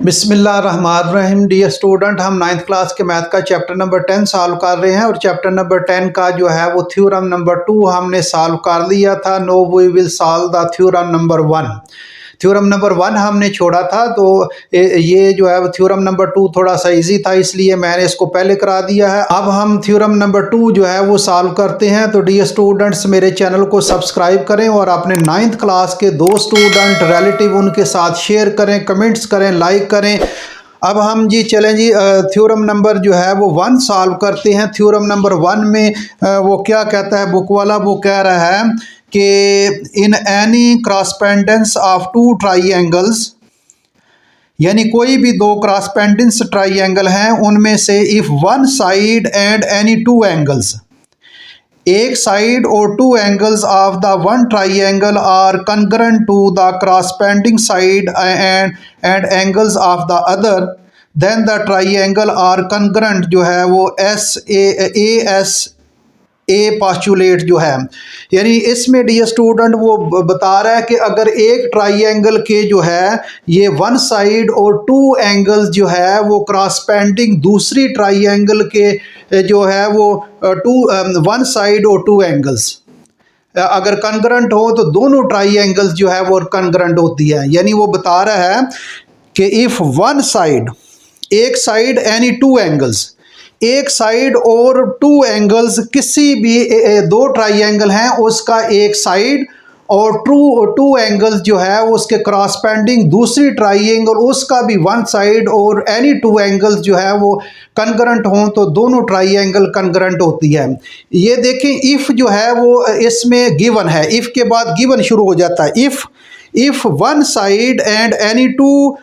बिस्मिल्लाहिर्रहमानिर्रहीम। Dear student, हम ninth class के मैथ का चैप्टर नंबर 10 सॉल्व कर रहे हैं और चैप्टर नंबर 10 का जो है वो थ्योरम नंबर 2 हमने सॉल्व कर लिया था। No we will solve the theorem number 1। Theorem number 1 हमने छोड़ा था, तो ये जो है थ्योरम नंबर 2 थोड़ा सा इजी था, इसलिए मैंने इसको पहले करा दिया है। अब हम थ्योरम नंबर 2 जो है वो सॉल्व करते हैं। तो डियर स्टूडेंट्स, मेरे चैनल को सब्सक्राइब करें और अपने नाइन्थ क्लास के दो स्टूडेंट रिलेटिव उनके साथ शेयर करें, कमेंट्स करें, लाइक करें। अब हम जी चलें जी, थ्योरम नंबर जो है वो 1 सॉल्व करते हैं। थ्योरम नंबर 1 में वो क्या कहता है बुक वाला, वो कह रहा है कि in any correspondence of two triangles, यानी कोई भी दो क्रॉसपेंडेंस ट्राइएंगल हैं, उनमें से if one side and any two angles, एक साइड और two angles of the one triangle are congruent to the corresponding side and angles of the other, then the triangle are congruent जो है वो S A पास्चुलेट जो है। यानी इसमें डियर स्टूडेंट वो बता रहा है कि अगर एक ट्राइएंगल के जो है ये वन साइड और टू एंगल्स जो है वो क्रॉसपेंडिंग दूसरी ट्राइएंगल के जो है वो वन साइड और टू एंगल्स अगर कंकरेंट हो तो दोनों ट्राइएंगल्स जो है वो कंकरेंट होती है। यानी वो बता रहा है कि इफ वन साइड, एक साइड एनी टू एंगल्स, एक साइड और टू एंगल्स, किसी भी दो ट्राइएंगल हैं उसका एक साइड और टू एंगल्स जो है उसके क्रॉसपेंडिंग दूसरी ट्राइएंगल उसका भी वन साइड और एनी टू एंगल्स जो है वो कंकरेंट हों तो दोनों ट्राइएंगल कंकरेंट होती है। ये देखें, इफ़ जो है वो इसमें गिवन है, इफ़ के बाद गिवन शुरू हो जाता है। if one side and any two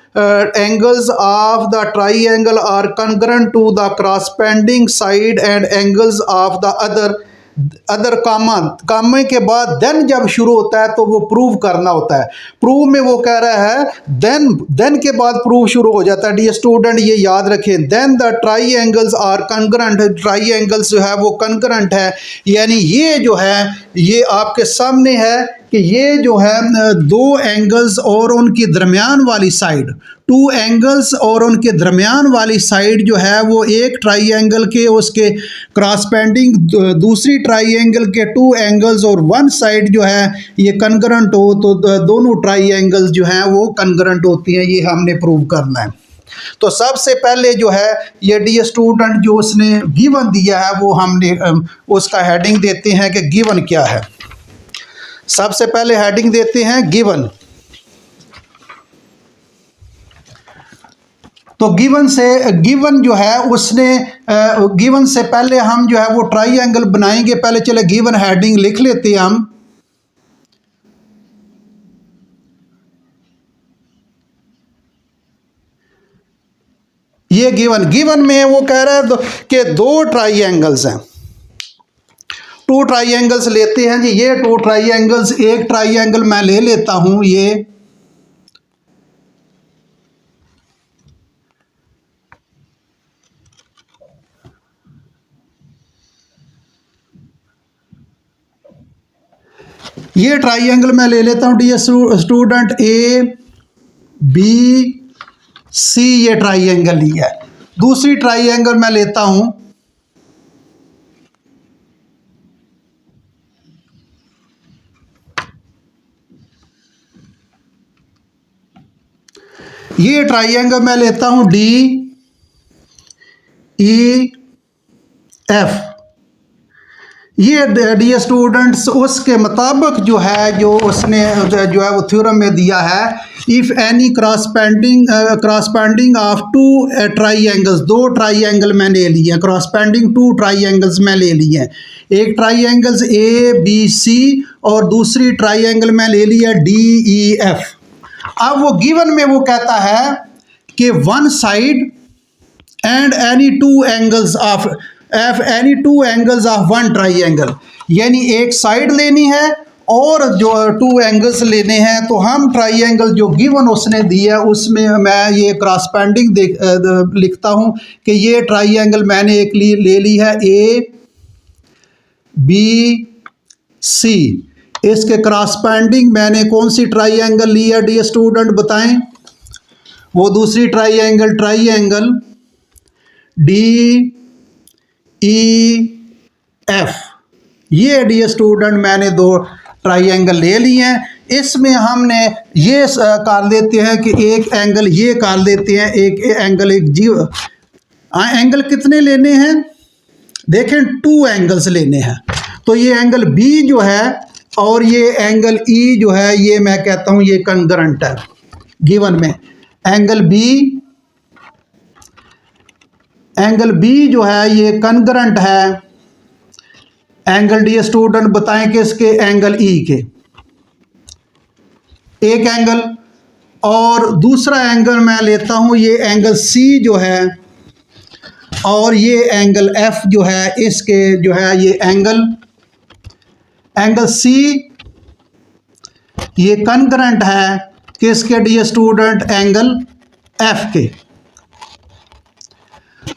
angles of the triangle are congruent to the corresponding side and angles of the other कामा के बाद देन जब शुरू होता है तो वो प्रूव करना होता है। प्रूव में वो कह रहा है देन के बाद प्रूव शुरू हो जाता है। डियर स्टूडेंट, ये याद रखें, देन द ट्राइएंगल्स आर कंकरेंट, ट्राइएंगल्स जो है वो कंकरेंट है। यानी ये जो है ये आपके सामने है कि ये जो है दो एंगल्स और उनकी दरमियान वाली साइड, टू एंगल्स और उनके दरमियान वाली साइड जो है वो एक ट्राइएंगल के उसके क्रॉसपेंडिंग दूसरी ट्राइएंगल के टू एंगल्स और वन साइड जो है ये कंकरेंट हो तो दोनों ट्राइएंगल्स जो हैं वो कंकरेंट होती हैं। ये हमने प्रूव करना है। तो सबसे पहले जो है ये डियर स्टूडेंट जो उसने गिवन दिया है वो हमने उसका हेडिंग देते हैं कि गिवन क्या है। सबसे पहले हेडिंग देते हैं गिवन। तो गिवन जो है उसने गिवन से पहले हम जो है वो ट्राइएंगल बनाएंगे। पहले चले गिवन हेडिंग लिख लेते हैं हम। ये गिवन में वो कह रहा है कि दो ट्राइएंगल्स हैं, टू ट्राइएंगल्स लेते हैं जी। ये टू ट्राइएंगल्स, एक ट्राइएंगल मैं ले लेता हूं, ये ट्राइएंगल मैं ले लेता हूं dear student, A B C, ये ट्राइएंगल लिया है। दूसरी ट्राइएंगल मैं लेता हूं, ये ट्राइएंगल मैं लेता हूं डी ई एफ। ये डियर स्टूडेंट्स उसके मुताबिक जो है जो उसने जो है वो थ्योरम में दिया है, if any corresponding of two ट्राइएंगल्स, दो ट्राइएंगल मैंने ले लिए हैं, क्रॉसपेंडिंग टू ट्राइएंगल्स मैं ले लिए हैं। एक ट्राइएंगल्स ए बी सी और दूसरी ट्राइएंगल मैं ले लिया डी ई एफ। अब वो गिवन में वो कहता है कि one side and any two angles of any two angles of one triangle, यानी एक साइड लेनी है और जो टू एंगल्स लेने हैं। तो हम ट्राइएंगल जो गिवन उसने दिया है उसमें मैं ये क्रॉसपेंडिंग लिखता हूँ कि ये ट्राइएंगल मैंने एक ले ली है ए बी सी। इसके क्रॉसपेंडिंग मैंने कौन सी ट्राइएंगल ली है डियर स्टूडेंट बताएं? वो दूसरी ट्राइएंगल DEF। ये डियर स्टूडेंट मैंने दो ट्राइएंगल ले लिए हैं। इसमें हमने ये कर लेते हैं कि एक एंगल ये कर लेते हैं, एक एंगल एक एंगल कितने लेने हैं देखें, 2 एंगल्स लेने हैं। तो ये एंगल B जो है और ये एंगल E जो है, ये मैं कहता हूं ये कंग्रेंट है। गिवन में एंगल B जो है ये कंग्रेंट है एंगल डियर स्टूडेंट बताएं किसके, एंगल E के, एक एंगल। और दूसरा एंगल मैं लेता हूं ये एंगल C जो है और ये एंगल F जो है, इसके जो है ये एंगल C ये कंग्रेंट है किसके डियर स्टूडेंट, एंगल F के।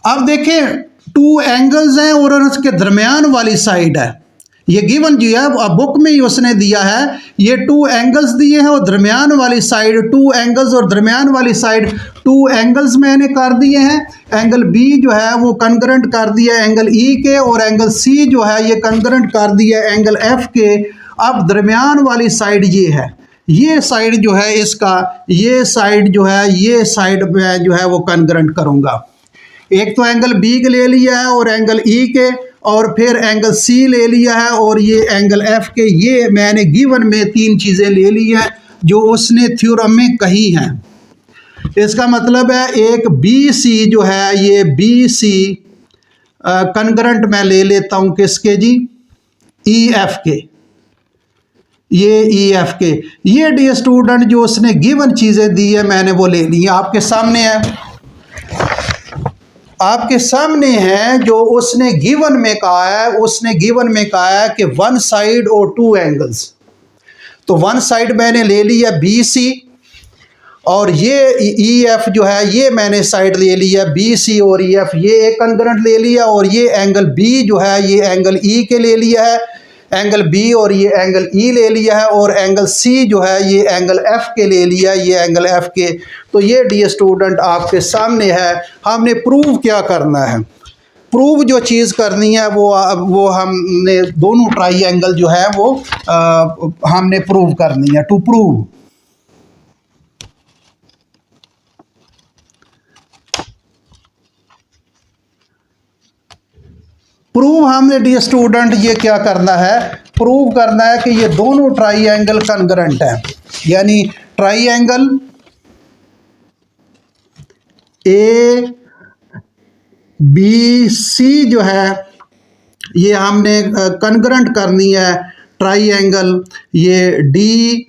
अब देखें 2 एंगल्स हैं और उसके दरमियान वाली साइड है, ये गिवन जो है बुक में ही उसने दिया है, ये 2 एंगल्स दिए हैं और दरमियान वाली साइड 2 एंगल्स और दरमियान वाली साइड 2 एंगल्स मैंने कर दिए हैं। एंगल B जो है वो कंग्रेंट कर दिया एंगल E के और एंगल C जो है ये कंग्रेंट कर दिया एंगल F के। अब दरमियान वाली साइड ये है, ये साइड जो है इसका, ये साइड जो है, ये साइड में जो है वो कंग्रेंट करूँगा। एक तो एंगल B के ले लिया है और एंगल E के, और फिर एंगल C ले लिया है और ये एंगल F के। ये मैंने गिवन में 3 चीज़ें ले ली हैं जो उसने थ्योरम में कही हैं। इसका मतलब है एक BC जो है, ये BC कंग्रेंट मैं ले लेता हूँ किसके जी, EF के, ये EF के। ये डियर स्टूडेंट जो उसने गिवन चीज़ें दी है मैंने वो ले ली, आपके सामने है, आपके सामने है जो उसने गिवन में कहा है। उसने गिवन में कहा है कि 1 साइड और 2 एंगल्स। तो 1 साइड मैंने ले ली है BC और ये EF जो है ये मैंने साइड ले लिया BC और EF, ये एक कंग्रेंट ले लिया। और ये एंगल B जो है ये एंगल E के ले लिया है, एंगल B और ये एंगल E ले लिया है। और एंगल C जो है ये एंगल F के ले लिया, ये एंगल F के। तो ये डियर स्टूडेंट आपके सामने है। हमने प्रूव क्या करना है, प्रूव जो चीज़ करनी है वो हमने दोनों ट्राइएंगल जो है वो हमने प्रूव करनी है। टू प्रूव हमने डियर स्टूडेंट ये क्या करना है, प्रूव करना है कि ये दोनों ट्राइएंगल कंग्रेंट है। यानी ट्राइएंगल ABC जो है ये हमने कंग्रेंट करनी है ट्राइएंगल ये DEF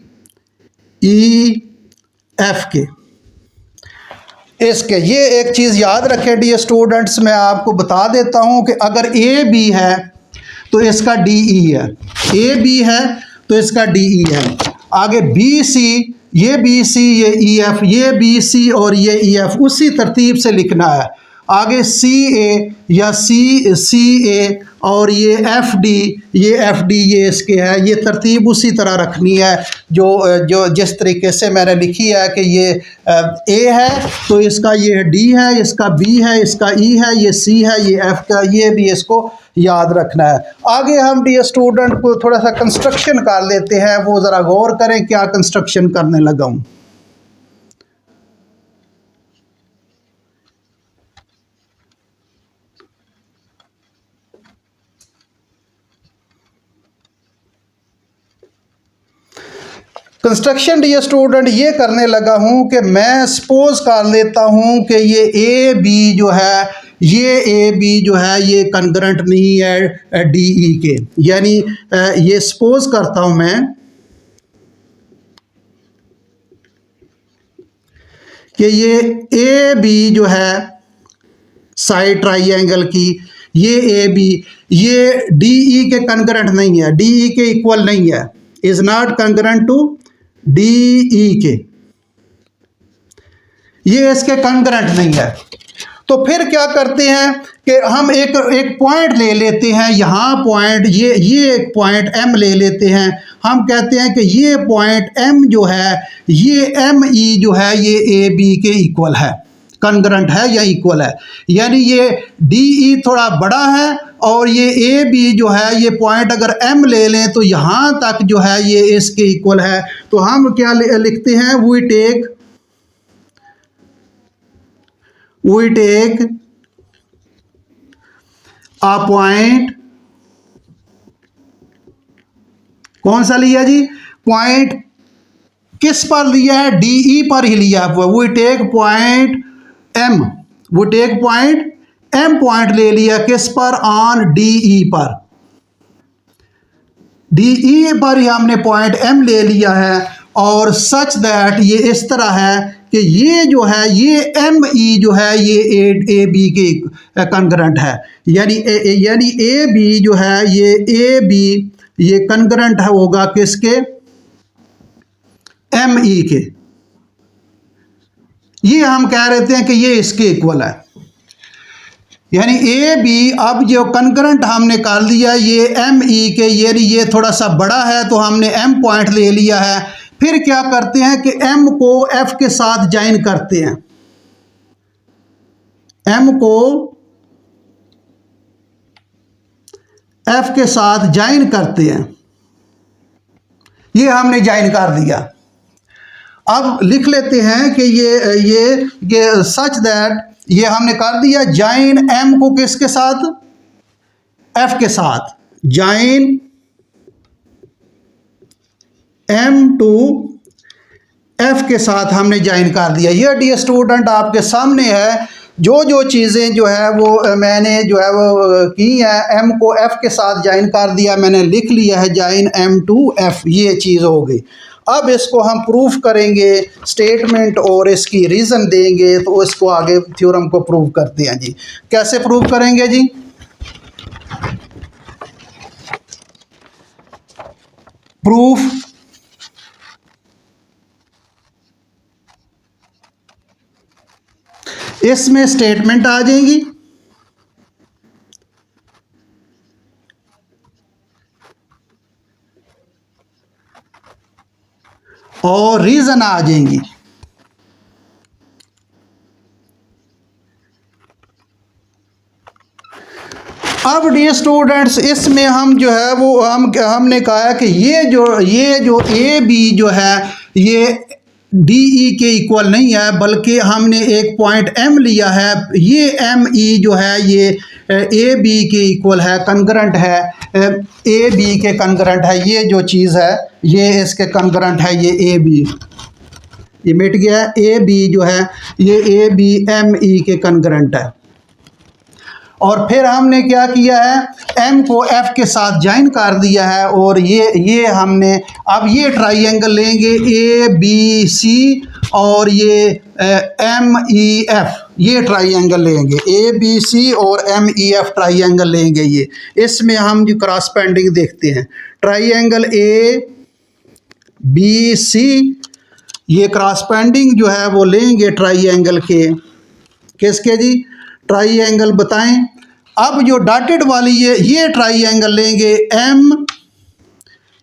के, इसके। ये एक चीज़ याद रखें डियर स्टूडेंट्स, मैं आपको बता देता हूँ कि अगर AB है तो इसका DE है, AB है तो इसका DE है। आगे BC, ये BC ये EF, ये BC और ये EF उसी तरतीब से लिखना है। आगे CA या CA और ये FD, ये FD ये इसके है, ये तरतीब उसी तरह रखनी है जो जिस तरीके से मैंने लिखी है कि ये A है तो इसका ये D है, इसका B है, इसका E है, ये C है, ये F का, ये भी इसको याद रखना है। आगे हम डियर स्टूडेंट को थोड़ा सा कंस्ट्रक्शन कर लेते हैं, वो ज़रा गौर करें क्या कंस्ट्रक्शन करने लगा हूँ। कंस्ट्रक्शन डियर स्टूडेंट ये करने लगा हूँ कि मैं सपोज कर लेता हूँ कि ये AB जो है, ये AB जो है ये कंग्रेंट नहीं है DE के। यानी ये सपोज करता हूँ मैं कि ये AB जो है साइड ट्राइएंगल की, ये AB ये DE के कंग्रेंट नहीं है, DE के इक्वल नहीं है, is not congruent to DE के, ये इसके कंग्रेंट नहीं है। तो फिर क्या करते हैं कि हम एक पॉइंट ले लेते हैं, यहाँ पॉइंट ये एक पॉइंट M ले लेते हैं। हम कहते हैं कि ये पॉइंट M जो है, ये ME जो है ये AB के इक्वल है, कॉन्ग्रुएंट है या इक्वल है। यानी ये DE थोड़ा बड़ा है और ये AB जो है, ये पॉइंट अगर M ले लें तो यहाँ तक जो है ये इसके इक्वल है। तो हम क्या लिखते हैं, we take a point, कौन सा लिया जी, पॉइंट किस पर लिया है, DE पर ही लिया है। we take point M, we take point M point ले लिया किस पर, ऑन DE पर, DE पर ही हमने पॉइंट M ले लिया है। और सच दैट ये इस तरह है कि ये जो है ये ME जो है ये AB के कॉन्ग्रुएंट है। यानी AB जो है ये AB ये कॉन्ग्रुएंट होगा किसके, ME के। ये हम कह रहे हैं कि ये इसके इक्वल है। यानी AB अब जो कॉन्ग्रुएंट हमने कर लिया ये ME के, ये थोड़ा सा बड़ा है तो हमने M पॉइंट ले लिया है। फिर क्या करते हैं कि M को F के साथ ज्वाइन करते हैं, M को F के साथ ज्वाइन करते हैं, ये हमने ज्वाइन कर दिया। अब लिख लेते हैं कि ये सच दैट ये हमने कर दिया ज्वाइन M को किसके साथ, F के साथ, ज्वाइन M टू F के साथ हमने ज्वाइन कर दिया। ये डियर स्टूडेंट आपके सामने है, जो चीज़ें जो है वो मैंने जो है वो की है, M को F के साथ ज्वाइन कर दिया, मैंने लिख लिया है ज्वाइन M टू F, ये चीज़ हो गई। अब इसको हम प्रूफ करेंगे, स्टेटमेंट और इसकी रीज़न देंगे, तो इसको आगे थ्योरम को प्रूव करते हैं जी। कैसे प्रूव करेंगे जी, प्रूफ इसमें स्टेटमेंट आ जाएंगी और रीज़न आ जाएंगी। अब डियर स्टूडेंट्स इसमें हम जो है वो हमने कहा है कि ये जो AB जो है ये DE के इक्वल नहीं है, बल्कि हमने एक पॉइंट M लिया है, ये ME जो है ये AB के इक्वल है, कॉन्ग्रुएंट है, AB के कॉन्ग्रुएंट है। ये जो चीज़ है ये इसके कॉन्ग्रुएंट है, ये AB, ये मिट गया है। AB जो है ये AB ME के कॉन्ग्रुएंट है। और फिर हमने क्या किया है, M को F के साथ ज्वाइन कर दिया है और ये हमने अब ये ट्राइंगल लेंगे ABC और ये MEF, ये ट्राइंगल लेंगे ABC और MEF ट्राइंगल लेंगे। ये इसमें हम जो क्रॉसपेंडिंग देखते हैं, ट्राइंगल ABC ये क्रॉसपेंडिंग जो है वो लेंगे ट्राइंगल के, किसके जी, ट्राइंगल बताएं। अब जो डॉटेड वाली ये ट्राइंगल लेंगे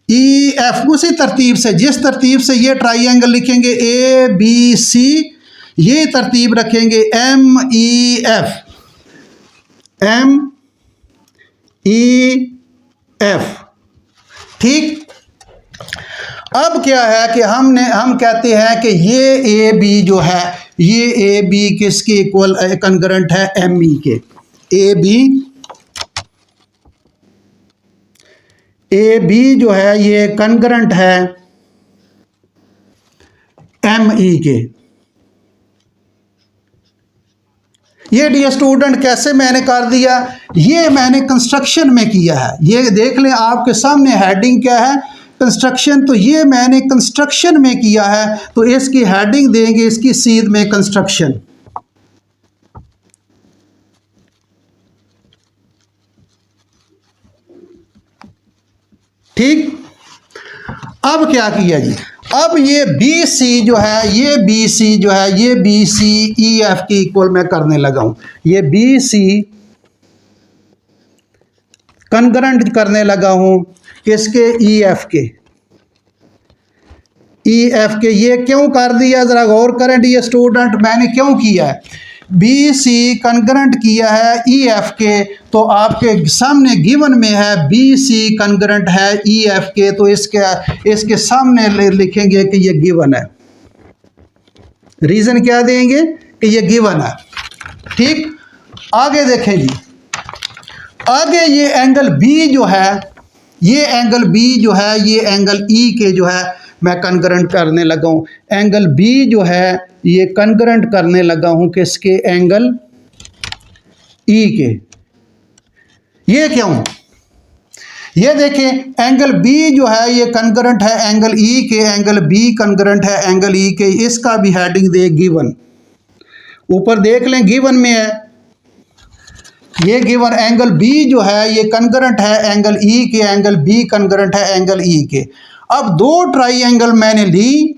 MEF, उसी तरतीब से जिस तरतीब से ये ट्राइंगल लिखेंगे ABC, ये तरतीब रखेंगे MEF, ठीक। अब क्या है कि हम कहते हैं कि ये AB जो है ये AB किसके इक्वल कॉन्ग्रुएंट है, ME के। AB जो है ये कॉन्ग्रुएंट है ME के। ये डियर स्टूडेंट कैसे मैंने कर दिया, ये मैंने कंस्ट्रक्शन में किया है। ये देख लें आपके सामने हेडिंग क्या है, कंस्ट्रक्शन। तो ये मैंने कंस्ट्रक्शन में किया है, तो इसकी हेडिंग देंगे इसकी सीध में कंस्ट्रक्शन, ठीक। अब क्या किया जी, अब ये बी सी जो है, ये बी सी जो है, ये बी सी ई एफ के इक्वल मैं करने लगा हूं। ये बी सी कनकरेंट करने लगा हूं किसके, ई एफ के, ई एफ के। ये क्यों कर दिया, जरा गौर करें डियर स्टूडेंट, मैंने क्यों किया है। बी सी कनकरेंट किया है ई एफ के, तो आपके सामने गिवन में है बी सी कनकरेंट है ई एफ के, तो इसके सामने लिखेंगे कि ये गिवन है। रीजन क्या देंगे कि ये गिवन है। ठीक, आगे देखें जी, आगे ये एंगल बी जो है, ये एंगल बी जो है, ये एंगल ई के जो है मैं कनकरेंट करने लगा हूँ। एंगल बी जो है ये कनकरेंट करने लगा हूँ किसके, एंगल ई के। ये क्यों, ये देखें एंगल बी जो है ये कनकरेंट है एंगल ई के, एंगल बी कनकरेंट है एंगल ई के। इसका भी हेडिंग दे गिवन, ऊपर देख लें गिवन में है ये गिवन। एंगल बी जो है ये कनकरेंट है एंगल ई के, एंगल बी कनकरेंट है एंगल ई के। अब दो ट्राइंगल मैंने ली,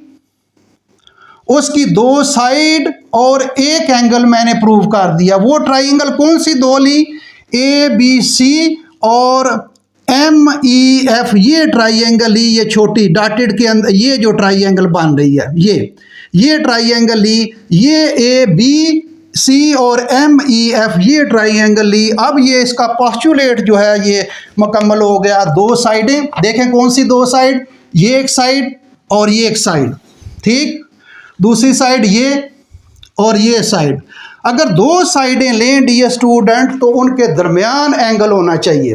उसकी दो साइड और एक एंगल मैंने प्रूव कर दिया। वो ट्राइंगल कौन सी दो ली, ए बी सी और एम ई एफ, ये ट्राइंगल ली, ये छोटी डॉटेड के अंदर ये जो ट्राइंगल बन रही है ये ट्राइंगल ली, ये ए बी सी और एम ई एफ ये ट्राइंगल ली। अब ये इसका पोस्टुलेट जो है ये मुकम्मल हो गया। दो साइडें देखें, कौन सी दो साइड, ये एक साइड और ये एक साइड, ठीक। दूसरी साइड ये और ये साइड। अगर दो साइडें लें डियर स्टूडेंट तो उनके दरमियान एंगल होना चाहिए।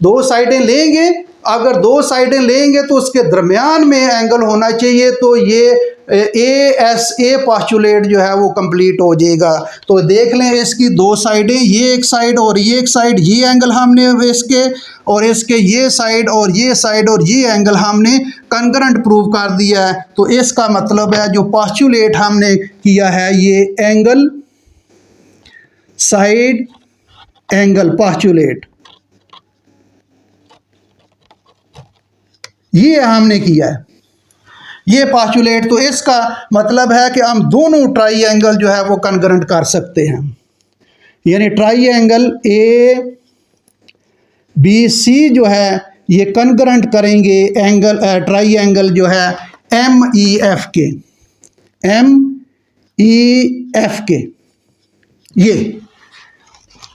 दो साइडें लेंगे, अगर दो साइडें लेंगे तो उसके दरमियान में एंगल होना चाहिए, तो ये ए एस ए पोस्टुलेट जो है वो कंप्लीट हो जाएगा। तो देख लें इसकी दो साइडें, ये एक साइड और ये एक साइड, ये एंगल हमने इसके और इसके ये साइड और ये साइड और ये एंगल हमने कनकरेंट प्रूव कर दिया है। तो इसका मतलब है जो पोस्टुलेट हमने किया है ये एंगल साइड एंगल पोस्टुलेट, ये हमने किया है ये पोस्टुलेट। तो इसका मतलब है कि हम दोनों ट्राइंगल जो है वो कनकरेंट कर सकते हैं, यानी ट्राइंगल ए बी सी जो है ये कनकरेंट करेंगे एंगल ट्राइंगल जो है एम ई एफ के, एम ई एफ के। ये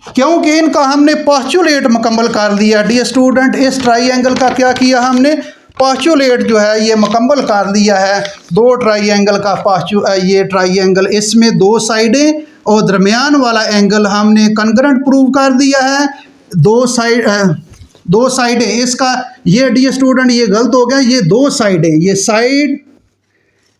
क्योंकि इनका हमने पोस्टुलेट मुकम्मल कर दिया डियर स्टूडेंट। इस ट्राइंगल का क्या किया हमने, पोस्टुलेट जो है ये मुकम्मल कर दिया है। दो ट्राइंगल का ये ट्राइंगल, इसमें दो साइडें और दरमियान वाला एंगल हमने कनकरेंट प्रूव कर दिया है। दो साइडें इसका, ये डियर स्टूडेंट ये गलत हो गया, ये दो साइडें, ये साइड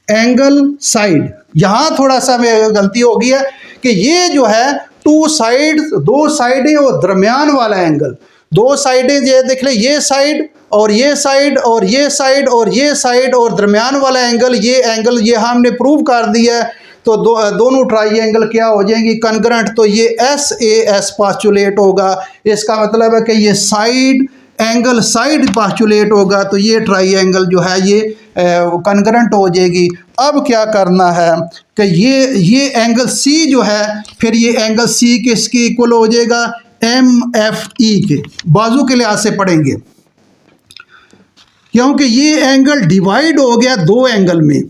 एंगल साइड, यहाँ थोड़ा सा गलती हो गई है कि ये जो है टू साइड, दो साइडें और दरमियान वाला एंगल। दो साइडें ये देख ले, ये साइड और ये साइड और ये साइड और ये साइड और दरमियान वाला एंगल, ये एंगल ये हमने प्रूव कर दिया है। तो दोनों ट्राइंगल क्या हो जाएंगी, कनकरेंट। तो ये एस ए एस पोस्टुलेट होगा। इसका मतलब है कि ये साइड एंगल साइड पोस्टुलेट होगा, तो ये ट्राइंगल जो है ये कनकरेंट हो जाएगी। अब क्या करना है कि ये एंगल सी जो है, फिर ये एंगल सी किसके इक्वल हो जाएगा, एम एफ ई के। बाजू के लिहाज से पढ़ेंगे क्योंकि ये एंगल डिवाइड हो गया दो एंगल में,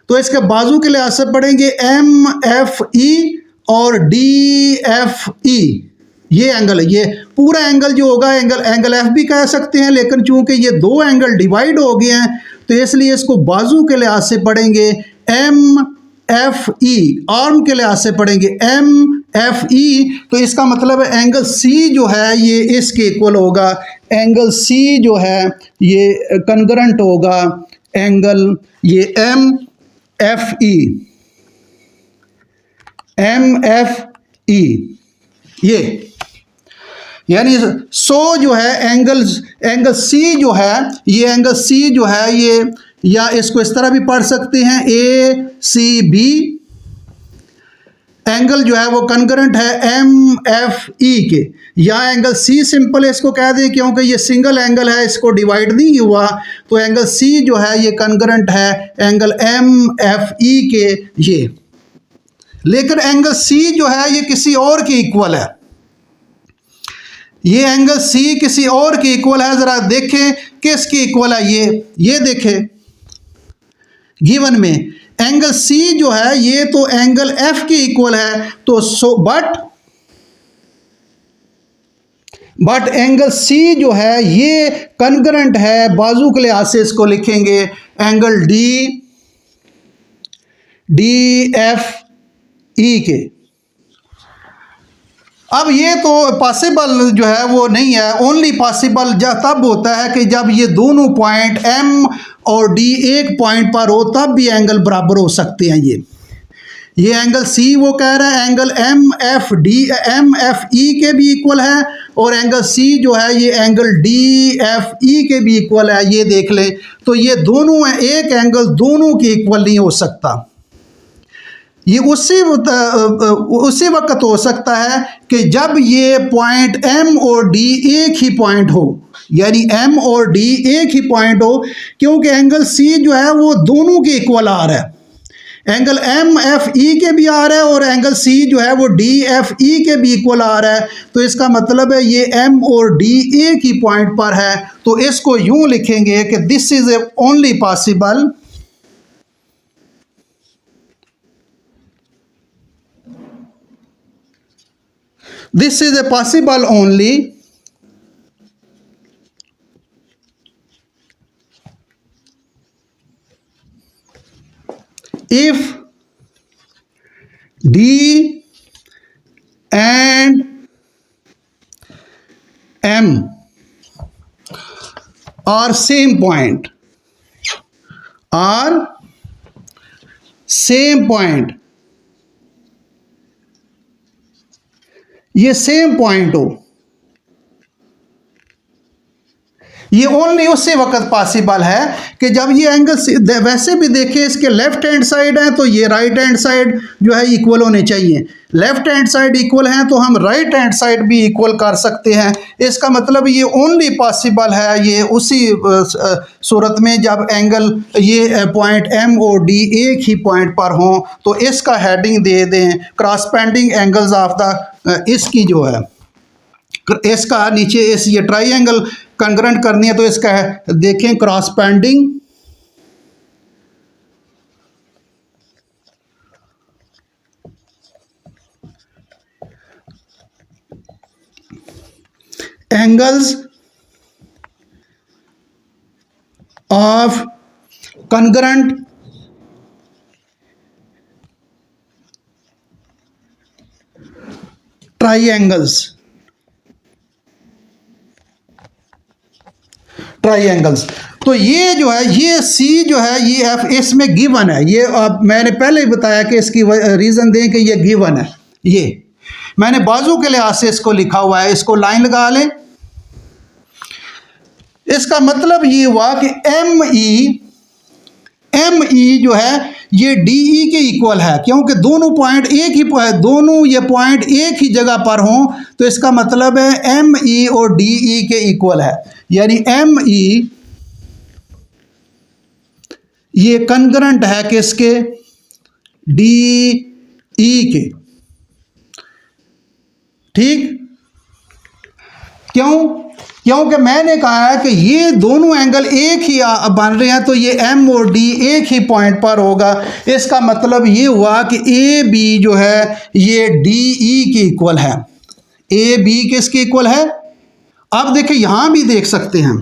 तो इसके बाजू के लिहाज से पढ़ेंगे एम एफ ई और डी एफ ई। ये एंगल है, ये पूरा एंगल जो होगा एंगल एफ भी कह सकते हैं, लेकिन चूंकि ये दो एंगल डिवाइड हो गए हैं तो इसलिए इसको बाजू के लिहाज से पढ़ेंगे एम एफ ई, आर्म के लिहाज से पढ़ेंगे एम एफ ई। तो इसका मतलब है एंगल सी जो है ये इसके इक्वल होगा। एंगल सी जो है ये कनकरेंट होगा एंगल ये M F E, M F E. ये यानी सो जो है एंगल सी जो है, ये एंगल सी जो है ये, या इसको इस तरह भी पढ़ सकते हैं ए सी बी। एंगल जो है वो कनकरेंट है एम एफ ई के। या एंगल सी सिंपल इसको कह दें, क्योंकि ये सिंगल एंगल है, इसको डिवाइड नहीं हुआ, तो एंगल सी जो है ये कॉन्ग्रुएंट है एंगल एम एफ ई के ये। लेकिन एंगल सी जो है ये किसी और के इक्वल है, ये एंगल सी किसी और के इक्वल है। जरा देखें किसके इक्वल है, ये देखें गिवन में एंगल सी जो है ये तो एंगल एफ के इक्वल है, तो बट एंगल सी जो है ये कॉन्ग्रुएंट है, बाजू के लिहाज से इसको लिखेंगे एंगल डी एफ ई के। अब ये तो पॉसिबल जो है वो नहीं है, ओनली पॉसिबल तब होता है कि जब ये दोनों पॉइंट एम और डी एक पॉइंट पर हो, तब भी एंगल बराबर हो सकते हैं। ये एंगल सी वो कह रहा है एंगल एम एफ ई के भी इक्वल है, और एंगल सी जो है ये एंगल डी एफ ई के भी इक्वल है। ये देख लें, तो ये दोनों हैं, एक एंगल दोनों के इक्वल नहीं हो सकता। ये उसी वक्त हो सकता है कि जब ये पॉइंट एम और डी एक ही पॉइंट हो, यानी एम और डी एक ही पॉइंट हो, क्योंकि एंगल सी जो है वो दोनों के इक्वल आ रहा है, एंगल एम एफ ई के भी आ रहा है और एंगल सी जो है वो डी एफ ई के भी इक्वल आ रहा है। तो इसका मतलब है ये एम और डी एक ही पॉइंट पर है, तो इसको यूं लिखेंगे कि this is A only possible, this is a possible only if D and M are same point, ये सेम पॉइंट हो। ये ओनली उसी वक्त पॉसिबल है कि जब ये एंगल, वैसे भी देखिए इसके लेफ्ट हैंड साइड है तो ये राइट हैंड साइड जो है इक्वल होने चाहिए। लेफ्ट हैंड साइड इक्वल हैं तो हम राइट हैंड साइड भी इक्वल कर सकते हैं। इसका मतलब ये ओनली पॉसिबल है ये उसी सूरत में जब एंगल ये पॉइंट एम और डी एक ही पॉइंट पर हों। तो इसका हेडिंग दे दें क्रॉसपेंडिंग एंगल्स ऑफ द, इसकी जो है इसका नीचे इस ये ट्राइंगल कॉन्ग्रुएंट करनी है तो इसका है देखें corresponding angles of congruent triangles. तो ये जो है ये सी जो है ये एफ इसमें गिवन है। ये अब मैंने पहले ही बताया कि इसकी रीज़न दें कि ये गिवन है। ये मैंने बाजू के लिहाज से इसको लिखा हुआ है, इसको लाइन लगा लें। इसका मतलब ये हुआ कि एम ई जो है ये डी ई के इक्वल है, क्योंकि दोनों पॉइंट एक ही दोनों ये पॉइंट एक ही जगह पर हों। तो इसका मतलब है एम ई और डी ई के इक्वल है, यानी एम ई ये कॉन्ग्रुएंट है किसके, डी ई के। ठीक, क्योंकि मैंने कहा है कि ये दोनों एंगल एक ही बन रहे हैं, तो ये एम और डी एक ही पॉइंट पर होगा। इसका मतलब ये हुआ कि ए बी जो है ये डी ई के इक्वल है। ए बी किसके इक्वल है? अब देखिए यहां भी देख सकते हैं,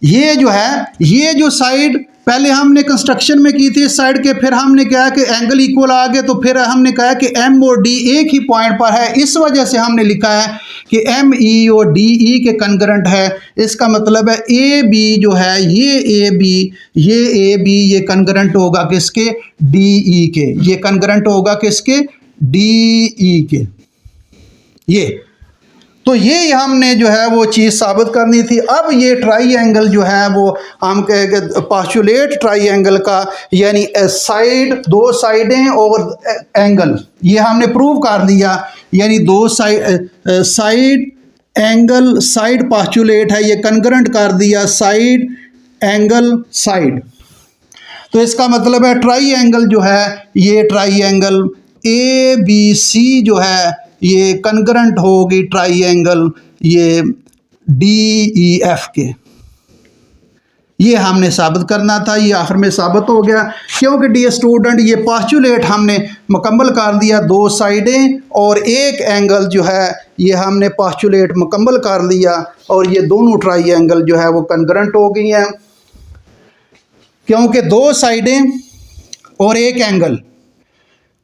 ये जो है ये जो साइड पहले हमने कंस्ट्रक्शन में की थी इस साइड के, फिर हमने कहा कि एंगल इक्वल आ गए, तो फिर हमने कहा कि एम और डी एक ही पॉइंट पर है। इस वजह से हमने लिखा है कि एम ई और डी ई के कॉन्ग्रुएंट है। इसका मतलब है ए बी जो है ये ए बी ये कॉन्ग्रुएंट होगा किसके, डी ई के। ये कॉन्ग्रुएंट होगा किसके, डी ई के। ये तो ये हमने जो है वो चीज़ साबित करनी थी। अब ये ट्राइंगल जो है वो हम पास्टुलेट ट्राइंगल का, यानी साइड, दो साइडें और एंगल, ये हमने प्रूव कर दिया। यानी दो साइड एंगल, साइड पास्टुलेट है, ये कंकरेंट कर दिया, साइड एंगल साइड। तो इसका मतलब है ट्राइंगल जो है, ये ट्राइंगल ए बी सी जो है ये कंकरेंट होगी ट्राइंगल ये डी ई एफ के। ये हमने साबित करना था, ये आखिर में साबित हो गया। क्योंकि डियर स्टूडेंट, ये पास्टुलेट हमने मुकम्मल कर दिया, दो साइडें और एक एंगल जो है ये हमने पास्टुलेट मुकम्मल कर दिया, और ये दोनों ट्राइंगल जो है वो कंकरेंट हो गई हैं। क्योंकि दो साइडें और एक एंगल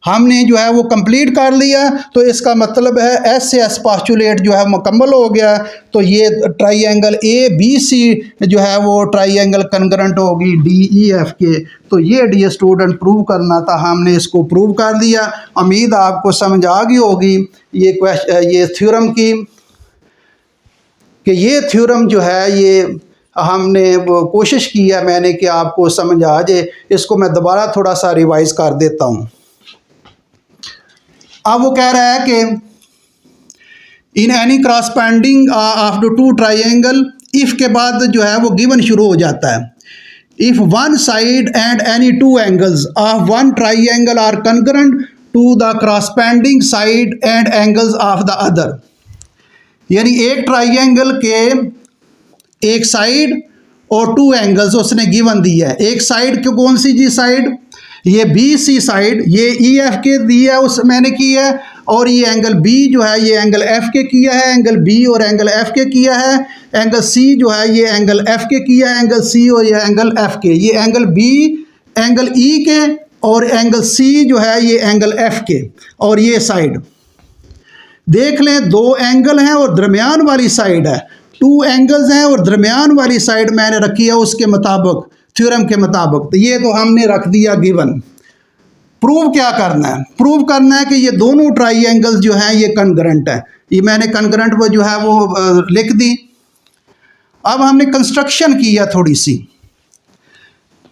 हमने जो है वो कंप्लीट कर लिया, तो इसका मतलब है एस एस पास्टुलेट जो है मुकम्मल हो गया। तो ये ट्राइंगल ए बी सी जो है वो ट्राइंगल कंकरेंट होगी डी ई एफ के। तो ये डियर स्टूडेंट प्रूव करना था, हमने इसको प्रूव कर दिया। उम्मीद आपको समझ आ गई होगी ये थ्योरम की, कि ये थ्योरम जो है ये हमने वो कोशिश की है मैंने कि आपको समझ आ जाए। इसको मैं दोबारा थोड़ा सा रिवाइज कर देता हूँ। अब वो कह रहा है कि in any corresponding of the two triangle, if के बाद जो है वो गिवन शुरू हो जाता है। If one side and any two angles of one triangle are congruent to the corresponding side and angles of the other. यानी एक ट्राइंगल के एक साइड और टू एंगल्स उसने गिवन दिया है। एक साइड की कौन सी जी साइड, ये बी सी साइड, ये ई एफ के दिया उस मैंने की है, और ये एंगल बी जो है ये एंगल एफ के किया है, एंगल बी और एंगल एफ के किया है। एंगल सी जो है ये एंगल एफ के किया है, एंगल सी और ये एंगल एफ के। ये एंगल बी एंगल ई के और एंगल सी जो है ये एंगल एफ के। और ये साइड देख लें, दो एंगल हैं और दरमियान वाली साइड है, टू एंगल्स हैं और दरमियान वाली साइड मैंने रखी है उसके मुताबिक, थ्योरम के मुताबिक। तो ये तो हमने रख दिया गिवन। प्रूव क्या करना है? प्रूव करना है कि ये दोनों ट्राइंगल्स जो हैं ये कंकरेंट है। ये मैंने कंकरेंट वो जो है वो लिख दी। अब हमने कंस्ट्रक्शन किया थोड़ी सी,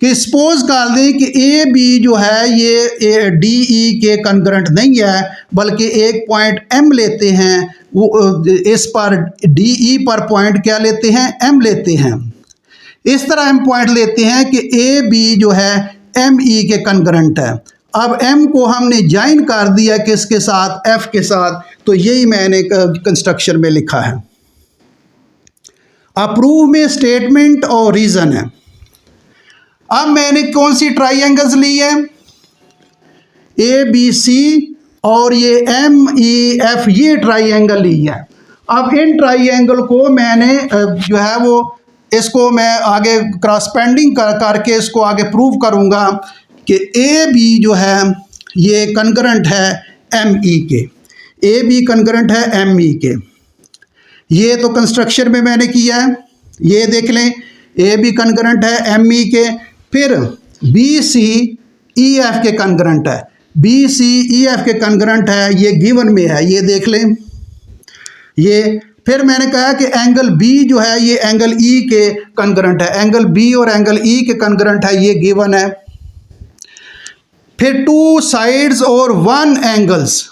कि सपोज कर दें कि ए बी जो है ये डी ई के कंकरेंट नहीं है, बल्कि एक पॉइंट एम लेते हैं, वो इस पर डी ई पर पॉइंट क्या लेते हैं, एम लेते हैं। इस तरह हम पॉइंट लेते हैं कि ए बी जो है एम ई के कंकरेंट है। अब एम को हमने ज्वाइन कर दिया किसके साथ, एफ के साथ। तो यही मैंने कंस्ट्रक्शन में लिखा है। अप्रूव में स्टेटमेंट और रीज़न है। अब मैंने कौन सी ट्राइंगल्स ली है, ए बी सी और ये एम ई एफ, ये ट्राइंगल ली है। अब इन ट्राइंगल को मैंने जो है वो इसको मैं आगे क्रॉसपेंडिंग करके इसको आगे प्रूव करूंगा कि ए बी जो है ये कंकरेंट है एम ई के। ए बी कंकरेंट है एम ई के। ये तो कंस्ट्रक्शन में मैंने किया है, ये देख लें, ए बी कंकरेंट है एम ई के। फिर बी सी ई एफ के कंकरेंट है, बी सी ई एफ के कंकरेंट है, ये गिवन में है, ये देख लें ये। फिर मैंने कहा कि एंगल बी जो है ये एंगल ई के कंकरेंट है, एंगल बी और एंगल ई के कंकरेंट है, ये गिवन है। फिर टू साइड्स और वन एंगल्स,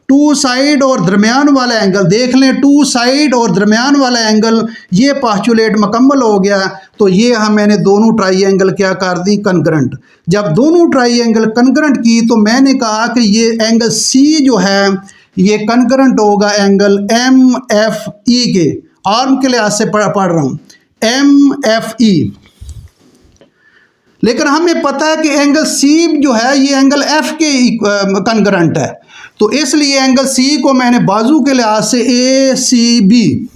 टू साइड और दरमियान वाला एंगल देख लें, टू साइड और दरमियान वाला एंगल, ये पास्टुलेट मुकम्मल हो गया। तो ये मैंने दोनों ट्राइंगल क्या कर दी, कंकरेंट। जब दोनों ट्राइंगल कंकरेंट की तो मैंने कहा कि ये एंगल सी जो है ये कंकरेंट होगा एंगल एम एफ ई के। आर्म के लिहाज से पढ़ रहा हूँ, एम एफ ई। लेकिन हमें पता है कि एंगल सी जो है ये एंगल एफ के कंकरेंट है। तो इसलिए एंगल सी को मैंने बाजू के लिहाज से ए सी बी,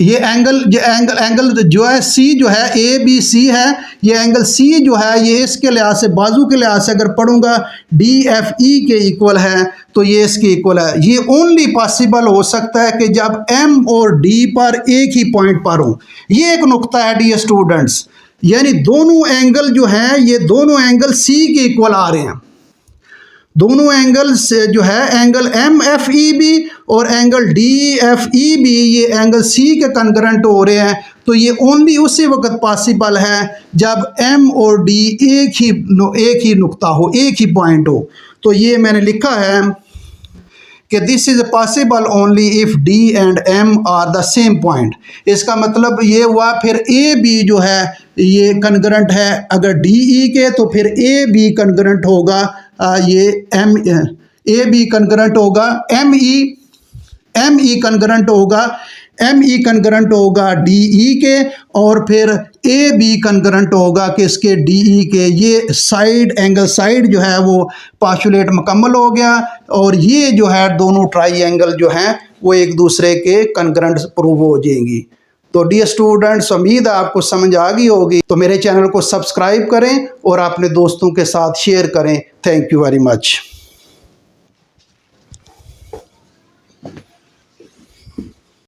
ये एंगल जो है सी जो है ए बी सी है, ये एंगल सी जो है ये इसके लिहाज से, बाजू के लिहाज से अगर पढ़ूंगा डी एफ ई के इक्वल है, तो ये इसके इक्वल है। ये ओनली पॉसिबल हो सकता है कि जब एम और डी पर एक ही पॉइंट पर हो। ये एक नुक्ता है डियर स्टूडेंट्स, यानी दोनों एंगल जो हैं ये दोनों एंगल सी के इक्वल आ रहे हैं। दोनों एंगल से जो है angle M F E B और angle D F E B ये एंगल सी के कनकरेंट हो रहे हैं, तो ये ओनली उसी वक्त पॉसिबल है जब एम और डी एक ही नुक्ता हो, एक ही पॉइंट हो। तो ये मैंने लिखा है कि this is possible only if D and M are the same point. इसका मतलब ये हुआ फिर ए बी जो है ये कनकरेंट है अगर डी ई के, तो फिर ए बी कनकरेंट होगा ये एम, ए बी कनकरेंट होगा एम ई कनकरेंट होगा कनकरेंट होगा डी ई के, और फिर ए बी कनकरेंट होगा किसके, डी ई के। ये साइड एंगल साइड जो है वो पास्टुलेट मुकम्मल हो गया, और ये जो है दोनों ट्राइंगल जो हैं वो एक दूसरे के कनकरेंट प्रूव हो जाएंगी। तो डियर स्टूडेंट्स, उम्मीद है आपको समझ आ गई होगी। तो मेरे चैनल को सब्सक्राइब करें और अपने दोस्तों के साथ शेयर करें। Thank you very much.